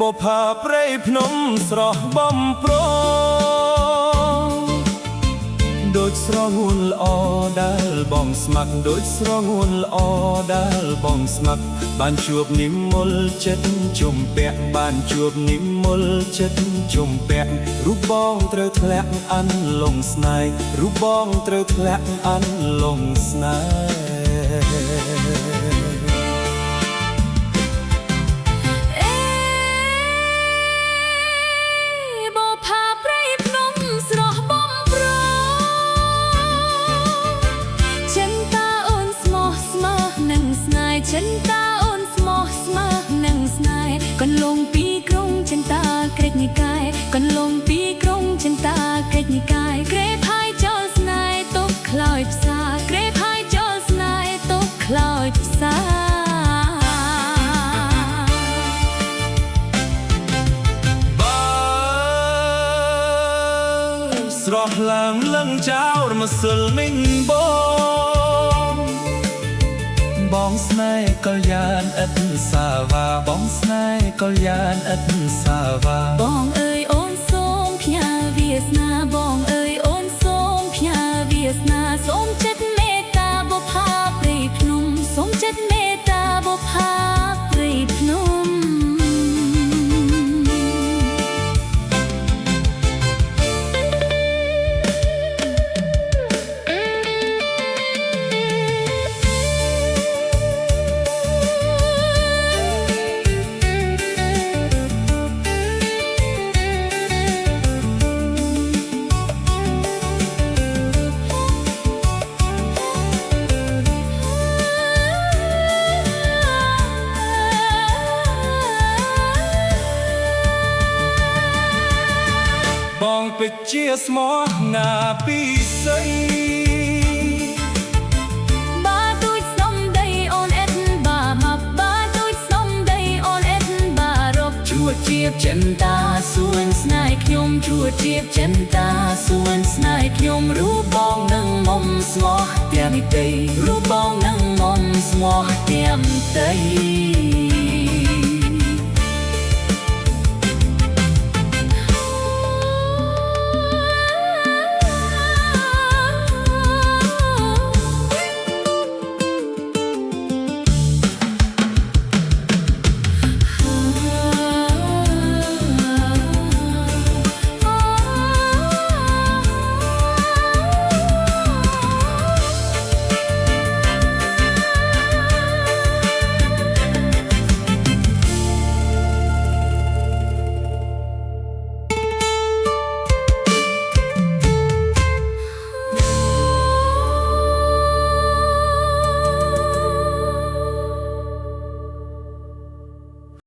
បុផាព្រៃភ្នំស្រស់បំប្រងដូចស្រងួនល្អដែលបងស្មាក់ដូចស្រងួនល្អដែលបងស្មាក់បានជួបនិមលចិត្តជុំពាក់បានជួបនិមលចិត្តជុំពាក់រូបបងត្រូវធ្លាក់អានលងស្នេហ៍រូបបងត្រូវធ្លាក់អានលងស្នេហ៍ចិនតាអូនស្មោះស្ម័គ្រនឹងស្នេហ៍កន្លងពីក្រុងចិនតាក្រេតនិកាយកន្លងពីក្រុងចិនតាក្រេតនិកាយក្រេបហើយចោលស្នេហ៍ទុកខ្លោចផ្សាក្រេបហើយចោលស្នេហ៍ទុកខ្លោចផ្សាស្រស់ឡើងលឹងចោលម្សិលមិញបងស្នេហ៍កល្យានឥតសាវាបងស្នេហ៍កល្យានឥតសាវាបងអើយអូនសូមផ្ញើវាសនាបងអើយអូនសូមផ្ញើវាសនាសូមចិត្តមេត្តាបុប្ផាព្រៃភ្នំសូមចិត្តមេត្តាបុប្ផាព្រៃភ្នំបងពិតជាស្មោះណាពីស័យបាទូចស្នំដីអូនអេតបាមកបាទូចស្នំដីអូនអេតបារកជួបជាបចិនតាសួនស្នេហ៍ខ្ញុំជួបជាបចិនតាសួនស្នេហ៍ខ្ញុំរូបបងនឹងមុំស្មោះទាំងទីរូបបងនឹងមុំស្មោះទាំងទី